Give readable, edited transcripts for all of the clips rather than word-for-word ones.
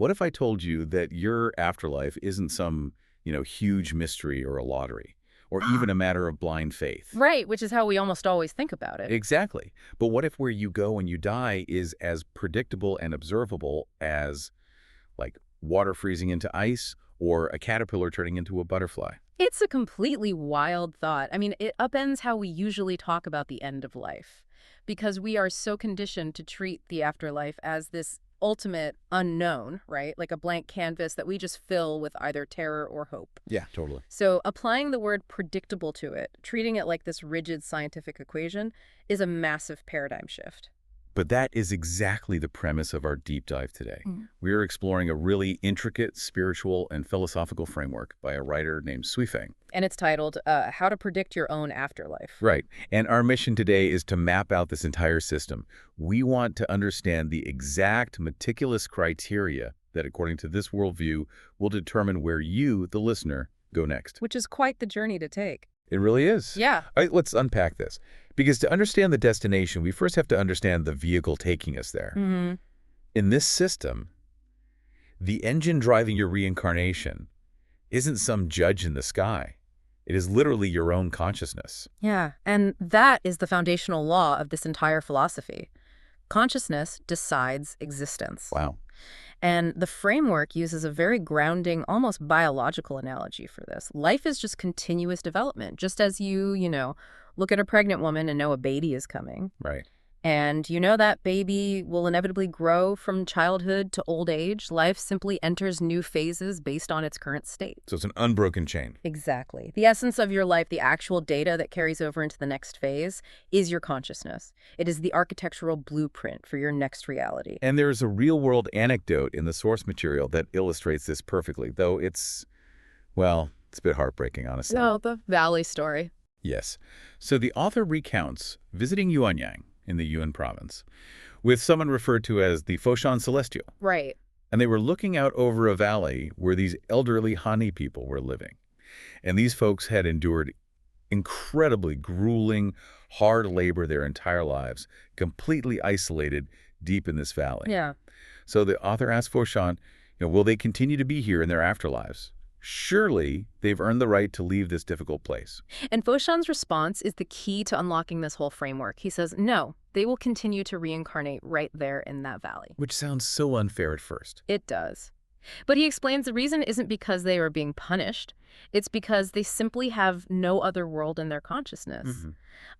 What if I told you that your afterlife isn't some, huge mystery or a lottery, or even a matter of blind faith? Right, which is how we almost always think about it. Exactly. But what if where you go when you die is as predictable and observable as, like, water freezing into ice or a caterpillar turning into a butterfly? It's a completely wild thought. I mean, it upends how we usually talk about the end of life because we are so conditioned to treat the afterlife as this ultimate unknown, right? Like a blank canvas that we just fill with either terror or hope. Yeah, totally. So applying the word predictable to it, treating it like this rigid scientific equation, is a massive paradigm shift. But that is exactly the premise of our deep dive today. We are exploring a really intricate spiritual and philosophical framework by a writer named Suifeng. And it's titled, How to Predict Your Own Afterlife. Right. And our mission today is to map out this entire system. We want to understand the exact meticulous criteria that, according to this worldview, will determine where you, the listener, go next. Which is quite the journey to take. It really is. Yeah. All right, let's unpack this. Because to understand the destination, we first have to understand the vehicle taking us there. In this system, the engine driving your reincarnation isn't some judge in the sky. It is literally your own consciousness. Yeah, and that is the foundational law of this entire philosophy. Consciousness decides existence. Wow. And the framework uses a very grounding, almost biological analogy for this. Life is just continuous development, just as you look at a pregnant woman and know a baby is coming. Right. And you know that baby will inevitably grow from childhood to old age. Life simply enters new phases based on its current state. So it's an unbroken chain. Exactly. The essence of your life, the actual data that carries over into the next phase, is your consciousness. It is the architectural blueprint for your next reality. And there's a real-world anecdote in the source material that illustrates this perfectly, though it's a bit heartbreaking, honestly. Oh, the Valley story. Yes. So the author recounts visiting Yuanyang in the Yunnan province with someone referred to as the Foshan Celestial. Right. And they were looking out over a valley where these elderly Hani people were living. And these folks had endured incredibly grueling, hard labor their entire lives, completely isolated deep in this valley. Yeah. So the author asked Foshan, will they continue to be here in their afterlives? Surely they've earned the right to leave this difficult place. And Foshan's response is the key to unlocking this whole framework. He says, no, they will continue to reincarnate right there in that valley. Which sounds so unfair at first. It does. But he explains the reason isn't because they are being punished. It's because they simply have no other world in their consciousness.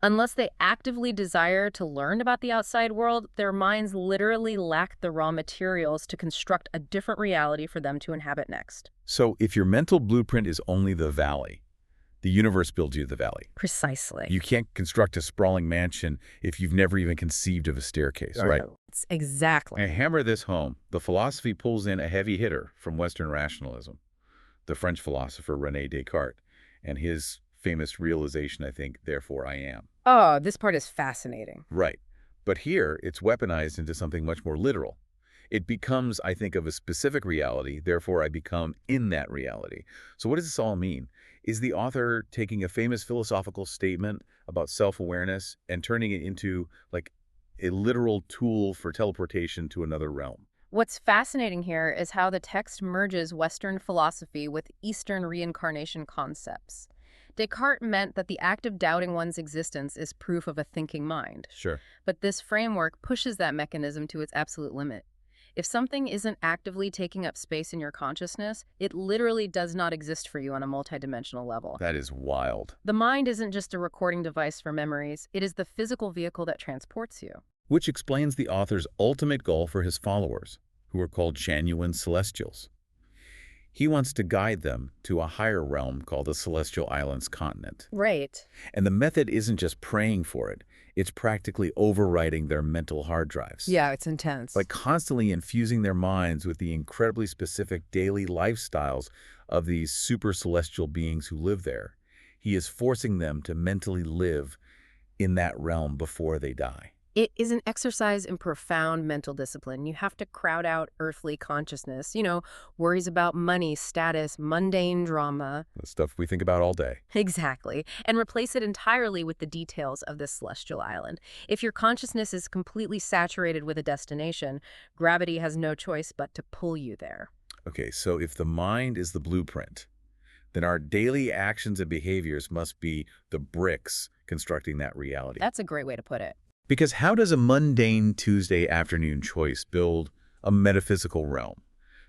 Unless they actively desire to learn about the outside world, their minds literally lack the raw materials to construct a different reality for them to inhabit next. So if your mental blueprint is only the valley, the universe builds you the valley. Precisely. You can't construct a sprawling mansion if you've never even conceived of a staircase, right? Exactly. And hammer this home, the philosophy pulls in a heavy hitter from Western rationalism, the French philosopher René Descartes, and his famous realization, I think, therefore I am. Oh, this part is fascinating. Right. But here, it's weaponized into something much more literal. It becomes, I think, of a specific reality, therefore I become in that reality. So what does this all mean? Is the author taking a famous philosophical statement about self-awareness and turning it into, like, a literal tool for teleportation to another realm? What's fascinating here is how the text merges Western philosophy with Eastern reincarnation concepts. Descartes meant that the act of doubting one's existence is proof of a thinking mind. Sure. But this framework pushes that mechanism to its absolute limit. If something isn't actively taking up space in your consciousness, it literally does not exist for you on a multidimensional level. That is wild. The mind isn't just a recording device for memories, it is the physical vehicle that transports you. Which explains the author's ultimate goal for his followers, who are called Chanyuan celestials. He wants to guide them to a higher realm called the Celestial Islands continent. Right. And the method isn't just praying for it. It's practically overwriting their mental hard drives. Yeah, it's intense. Like constantly infusing their minds with the incredibly specific daily lifestyles of these super celestial beings who live there. He is forcing them to mentally live in that realm before they die. It is an exercise in profound mental discipline. You have to crowd out earthly consciousness, worries about money, status, mundane drama. The stuff we think about all day. Exactly. And replace it entirely with the details of this celestial island. If your consciousness is completely saturated with a destination, gravity has no choice but to pull you there. Okay, so if the mind is the blueprint, then our daily actions and behaviors must be the bricks constructing that reality. That's a great way to put it. Because how does a mundane Tuesday afternoon choice build a metaphysical realm?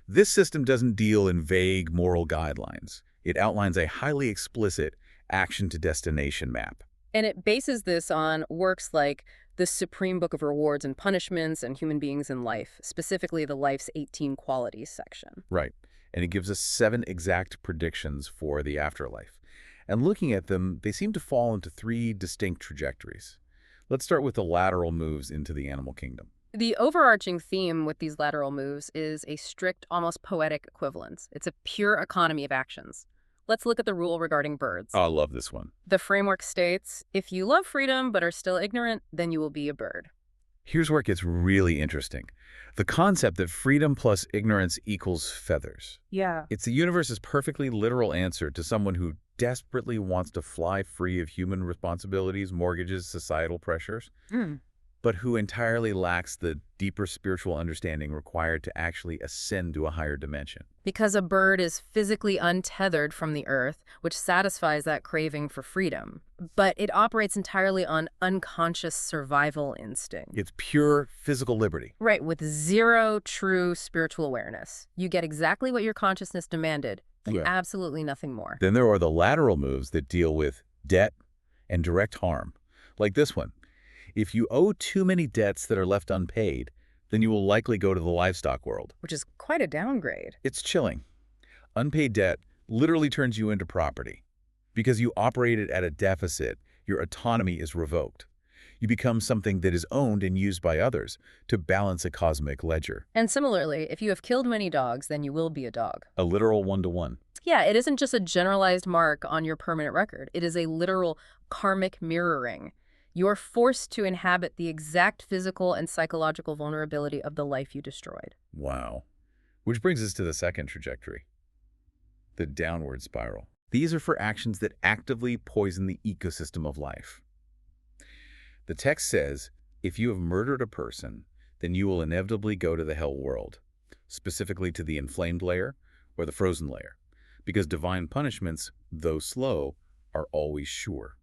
This system doesn't deal in vague moral guidelines. It outlines a highly explicit action-to-destination map. And it bases this on works like the Supreme Book of Rewards and Punishments and Human Beings in Life, specifically the Life's 18 Qualities section. Right. And it gives us 7 exact predictions for the afterlife. And looking at them, they seem to fall into 3 distinct trajectories. Let's start with the lateral moves into the animal kingdom. The overarching theme with these lateral moves is a strict, almost poetic equivalence. It's a pure economy of actions. Let's look at the rule regarding birds. Oh, I love this one. The framework states, if you love freedom but are still ignorant, then you will be a bird. Here's where it gets really interesting. The concept that freedom plus ignorance equals feathers. Yeah. It's the universe's perfectly literal answer to someone who desperately wants to fly free of human responsibilities, mortgages, societal pressures, but who entirely lacks the deeper spiritual understanding required to actually ascend to a higher dimension. Because a bird is physically untethered from the earth, which satisfies that craving for freedom. But it operates entirely on unconscious survival instinct. It's pure physical liberty. Right, with zero true spiritual awareness. You get exactly what your consciousness demanded, and absolutely nothing more. Then there are the lateral moves that deal with debt and direct harm, like this one. If you owe too many debts that are left unpaid, then you will likely go to the livestock world. Which is quite a downgrade. It's chilling. Unpaid debt literally turns you into property. Because you operated at a deficit, your autonomy is revoked. You become something that is owned and used by others to balance a cosmic ledger. And similarly, if you have killed many dogs, then you will be a dog. A literal one-to-one. Yeah, it isn't just a generalized mark on your permanent record. It is a literal karmic mirroring. You're forced to inhabit the exact physical and psychological vulnerability of the life you destroyed. Wow. Which brings us to the second trajectory, the downward spiral. These are for actions that actively poison the ecosystem of life. The text says, if you have murdered a person, then you will inevitably go to the hell world, specifically to the inflamed layer or the frozen layer, because divine punishments, though slow, are always sure.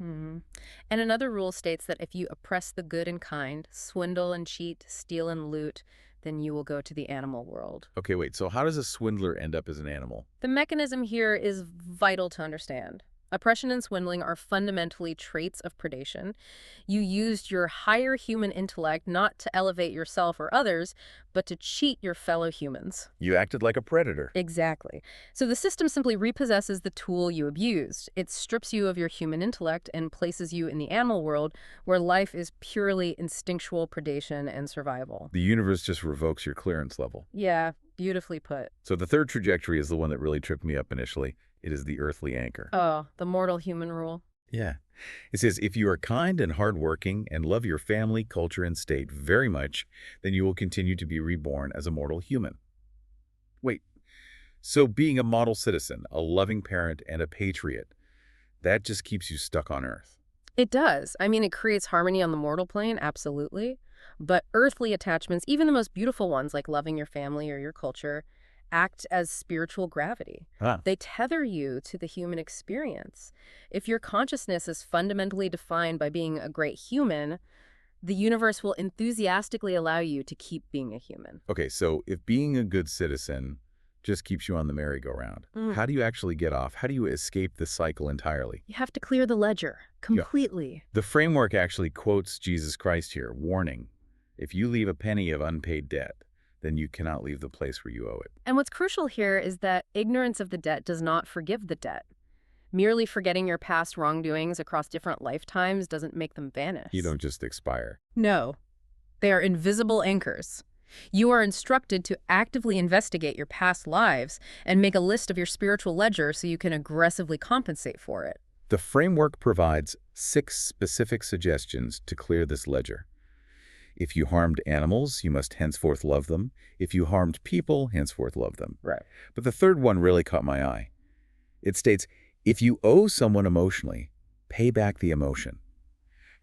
And another rule states that if you oppress the good and kind, swindle and cheat, steal and loot, then you will go to the animal world. Okay, wait, so how does a swindler end up as an animal? The mechanism here is vital to understand. Oppression and swindling are fundamentally traits of predation. You used your higher human intellect not to elevate yourself or others, but to cheat your fellow humans. You acted like a predator. Exactly. So the system simply repossesses the tool you abused. It strips you of your human intellect and places you in the animal world, where life is purely instinctual predation and survival. The universe just revokes your clearance level. Yeah, beautifully put. So the third trajectory is the one that really tripped me up initially. It is the earthly anchor. Oh, the mortal human rule. Yeah. It says, if you are kind and hardworking and love your family, culture, and state very much, then you will continue to be reborn as a mortal human. Wait, so being a model citizen, a loving parent, and a patriot, that just keeps you stuck on Earth? It does. I mean, it creates harmony on the mortal plane, absolutely. But earthly attachments, even the most beautiful ones like loving your family or your culture, act as spiritual gravity. They tether you to the human experience. If your consciousness is fundamentally defined by being a great human, the universe will enthusiastically allow you to keep being a human. Okay, so if being a good citizen just keeps you on the merry-go-round, how do you actually get off? How do you escape the cycle entirely? You have to clear the ledger completely. Yeah. The framework actually quotes Jesus Christ here, warning, if you leave a penny of unpaid debt, then you cannot leave the place where you owe it. And what's crucial here is that ignorance of the debt does not forgive the debt. Merely forgetting your past wrongdoings across different lifetimes doesn't make them vanish. You don't just expire. No. They are invisible anchors. You are instructed to actively investigate your past lives and make a list of your spiritual ledger so you can aggressively compensate for it. The framework provides 6 specific suggestions to clear this ledger. If you harmed animals, you must henceforth love them. If you harmed people, henceforth love them. Right. But the third one really caught my eye. It states, if you owe someone emotionally, pay back the emotion.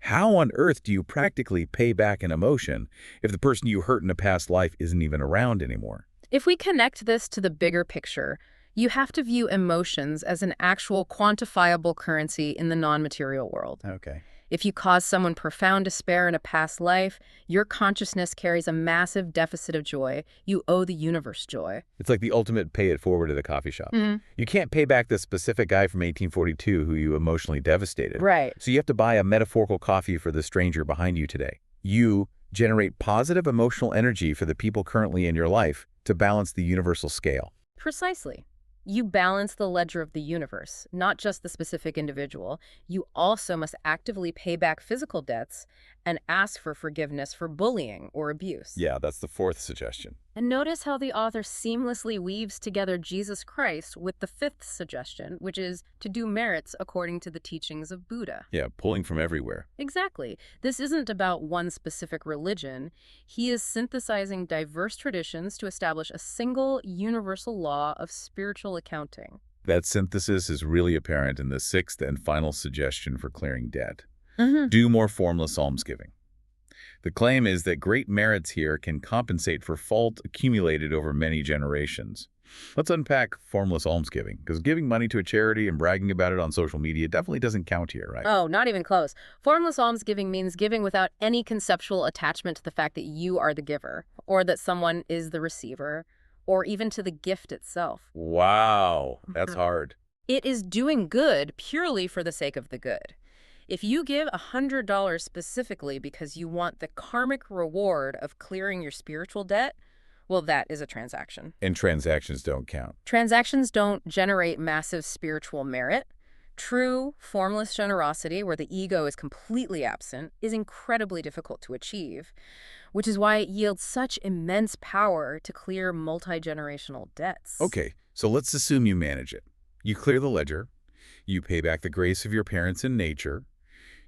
How on earth do you practically pay back an emotion if the person you hurt in a past life isn't even around anymore? If we connect this to the bigger picture, you have to view emotions as an actual quantifiable currency in the non-material world. Okay. If you cause someone profound despair in a past life, your consciousness carries a massive deficit of joy. You owe the universe joy. It's like the ultimate pay it forward at a coffee shop. Mhm. You can't pay back the specific guy from 1842 who you emotionally devastated. Right. So you have to buy a metaphorical coffee for the stranger behind you today. You generate positive emotional energy for the people currently in your life to balance the universal scale. Precisely. You balance the ledger of the universe, not just the specific individual. You also must actively pay back physical debts and ask for forgiveness for bullying or abuse. Yeah, that's the fourth suggestion. And notice how the author seamlessly weaves together Jesus Christ with the fifth suggestion, which is to do merits according to the teachings of Buddha. Yeah, pulling from everywhere. Exactly. This isn't about one specific religion. He is synthesizing diverse traditions to establish a single universal law of spiritual accounting. That synthesis is really apparent in the sixth and final suggestion for clearing debt. Mm-hmm. Do more formless almsgiving. The claim is that great merits here can compensate for fault accumulated over many generations. Let's unpack formless almsgiving, because giving money to a charity and bragging about it on social media definitely doesn't count here, right? Oh, not even close. Formless almsgiving means giving without any conceptual attachment to the fact that you are the giver, or that someone is the receiver, or even to the gift itself. Wow, that's hard. It is doing good purely for the sake of the good. If you give $100 specifically because you want the karmic reward of clearing your spiritual debt, well, that is a transaction. And transactions don't count. Transactions don't generate massive spiritual merit. True, formless generosity, where the ego is completely absent, is incredibly difficult to achieve, which is why it yields such immense power to clear multi-generational debts. Okay, so let's assume you manage it. You clear the ledger. You pay back the grace of your parents in nature.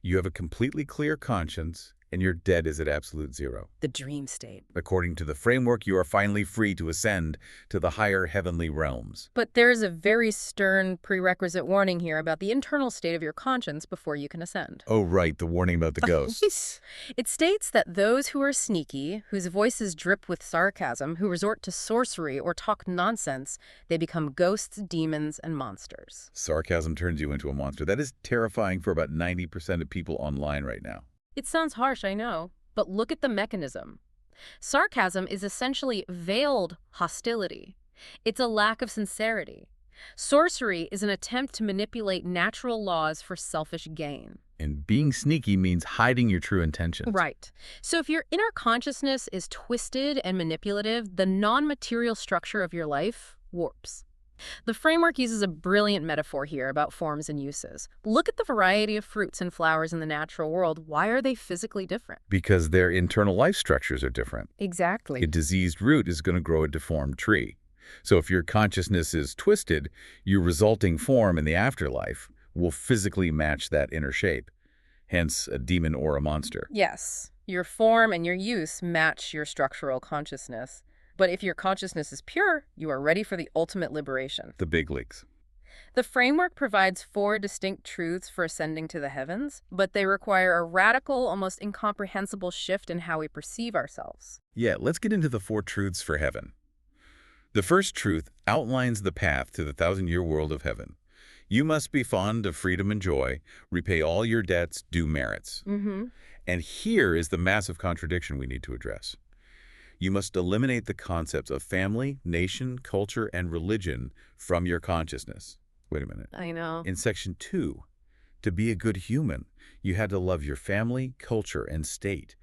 You have a completely clear conscience, and your debt is at absolute zero. The dream state. According to the framework, you are finally free to ascend to the higher heavenly realms. But there's a very stern prerequisite warning here about the internal state of your conscience before you can ascend. Oh, right, the warning about the ghosts. It states that those who are sneaky, whose voices drip with sarcasm, who resort to sorcery or talk nonsense, they become ghosts, demons, and monsters. Sarcasm turns you into a monster. That is terrifying for about 90% of people online right now. It sounds harsh, I know, but look at the mechanism. Sarcasm is essentially veiled hostility. It's a lack of sincerity. Sorcery is an attempt to manipulate natural laws for selfish gain. And being sneaky means hiding your true intentions. Right. So if your inner consciousness is twisted and manipulative, the non-material structure of your life warps. The framework uses a brilliant metaphor here about forms and uses. Look at the variety of fruits and flowers in the natural world. Why are they physically different? Because their internal life structures are different. Exactly. A diseased root is going to grow a deformed tree. So if your consciousness is twisted, your resulting form in the afterlife will physically match that inner shape, hence a demon or a monster. Yes. Your form and your use match your structural consciousness. But if your consciousness is pure, you are ready for the ultimate liberation. The big leagues. The framework provides 4 distinct truths for ascending to the heavens, but they require a radical, almost incomprehensible shift in how we perceive ourselves. Yeah, let's get into the 4 truths for heaven. The first truth outlines the path to the 1,000-year world of heaven. You must be fond of freedom and joy, repay all your debts, do merits. And here is the massive contradiction we need to address. You must eliminate the concepts of family, nation, culture, and religion from your consciousness. Wait a minute. I know. In section 2, to be a good human, you had to love your family, culture, and state.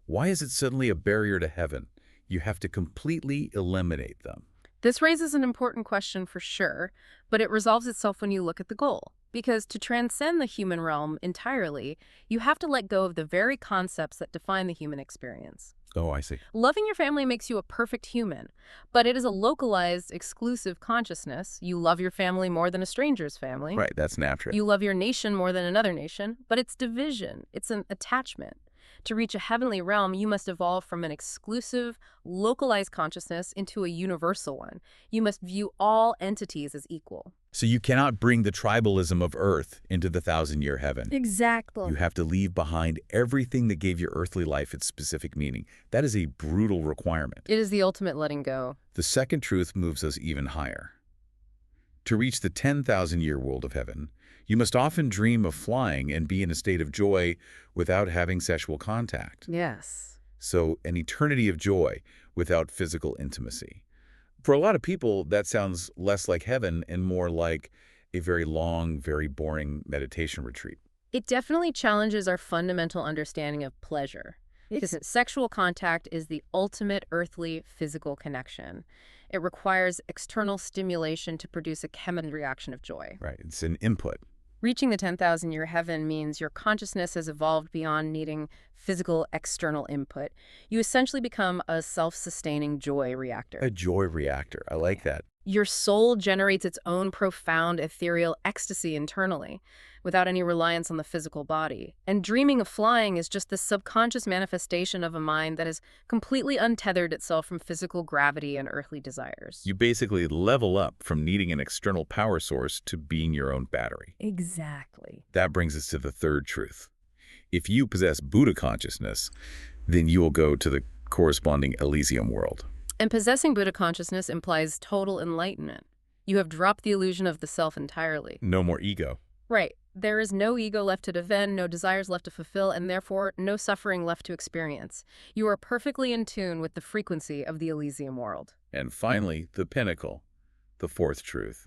Why is it suddenly a barrier to heaven? You have to completely eliminate them. This raises an important question for sure, but it resolves itself when you look at the goal. Because to transcend the human realm entirely, you have to let go of the very concepts that define the human experience. Oh, I see. Loving your family makes you a perfect human, but it is a localized, exclusive consciousness. You love your family more than a stranger's family. Right, that's natural. You love your nation more than another nation, but it's division. It's an attachment. To reach a heavenly realm, you must evolve from an exclusive, localized consciousness into a universal one. You must view all entities as equal. So you cannot bring the tribalism of Earth into the thousand-year heaven. Exactly. You have to leave behind everything that gave your earthly life its specific meaning. That is a brutal requirement. It is the ultimate letting go. The second truth moves us even higher. To reach the 10,000-year world of heaven, you must often dream of flying and be in a state of joy without having sexual contact. Yes. So an eternity of joy without physical intimacy. For a lot of people, that sounds less like heaven and more like a very long, very boring meditation retreat. It definitely challenges our fundamental understanding of pleasure. Because sexual contact is the ultimate earthly physical connection. It requires external stimulation to produce a chemical reaction of joy. Right, it's an input. Reaching the 10,000-year heaven means your consciousness has evolved beyond needing physical external input. You essentially become a self-sustaining joy reactor. A joy reactor, I like that. Your soul generates its own profound ethereal ecstasy internally, without any reliance on the physical body. And dreaming of flying is just the subconscious manifestation of a mind that has completely untethered itself from physical gravity and earthly desires. You basically level up from needing an external power source to being your own battery. Exactly. That brings us to the third truth. If you possess Buddha consciousness, then you will go to the corresponding Elysium world. And possessing Buddha consciousness implies total enlightenment. You have dropped the illusion of the self entirely. No more ego. Right. There is no ego left to defend, no desires left to fulfill, and therefore no suffering left to experience. You are perfectly in tune with the frequency of the Elysium world. And finally, the pinnacle, the fourth truth.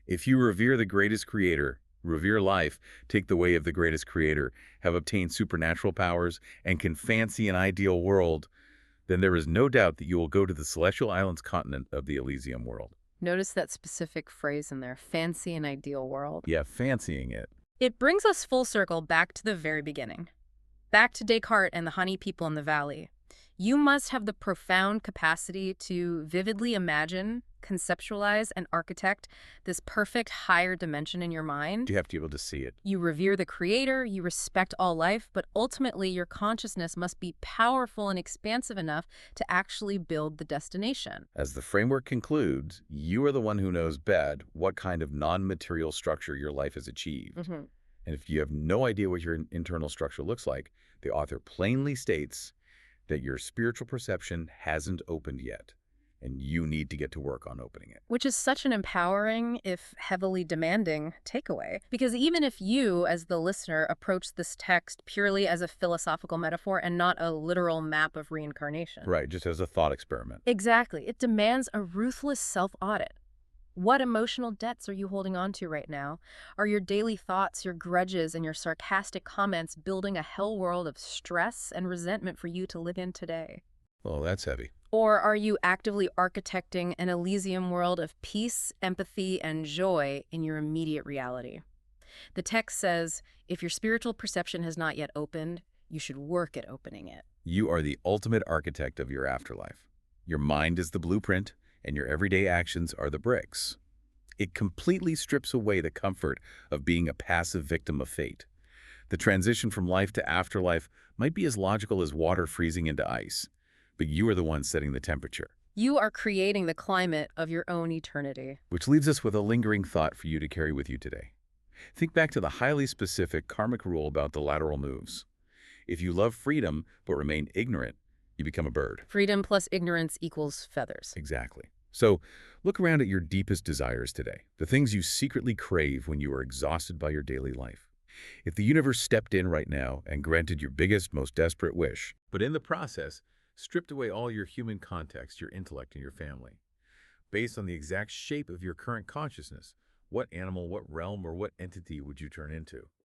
If you revere the greatest creator, revere life, take the way of the greatest creator, have obtained supernatural powers, and can fancy an ideal world, then there is no doubt that you will go to the Celestial Islands continent of the Elysium world. Notice that specific phrase in there, fancy an ideal world. Yeah, fancying it. It brings us full circle back to the very beginning. Back to Descartes and the honey people in the valley. You must have the profound capacity to vividly imagine, conceptualize, and architect this perfect higher dimension in your mind. You have to be able to see it. You revere the creator, you respect all life, but ultimately your consciousness must be powerful and expansive enough to actually build the destination. As the framework concludes, you are the one who knows best what kind of non-material structure your life has achieved. Mm-hmm. And if you have no idea what your internal structure looks like, the author plainly states that your spiritual perception hasn't opened yet, and you need to get to work on opening it. Which is such an empowering, if heavily demanding, takeaway. Because even if you, as the listener, approach this text purely as a philosophical metaphor and not a literal map of reincarnation. Right, just as a thought experiment. Exactly. It demands a ruthless self-audit. What emotional debts are you holding on to right now? Are your daily thoughts, your grudges, and your sarcastic comments building a hell world of stress and resentment for you to live in today? Well, that's heavy. Or are you actively architecting an Elysium world of peace, empathy, and joy in your immediate reality? The text says, if your spiritual perception has not yet opened, you should work at opening it. You are the ultimate architect of your afterlife. Your mind is the blueprint, and your everyday actions are the bricks. It completely strips away the comfort of being a passive victim of fate. The transition from life to afterlife might be as logical as water freezing into ice, but you are the one setting the temperature. You are creating the climate of your own eternity. Which leaves us with a lingering thought for you to carry with you today. Think back to the highly specific karmic rule about the lateral moves. If you love freedom but remain ignorant, you become a bird. Freedom plus ignorance equals feathers. Exactly. So look around at your deepest desires today, the things you secretly crave when you are exhausted by your daily life. If the universe stepped in right now and granted your biggest, most desperate wish, but in the process, stripped away all your human context, your intellect, and your family, based on the exact shape of your current consciousness, what animal, what realm, or what entity would you turn into?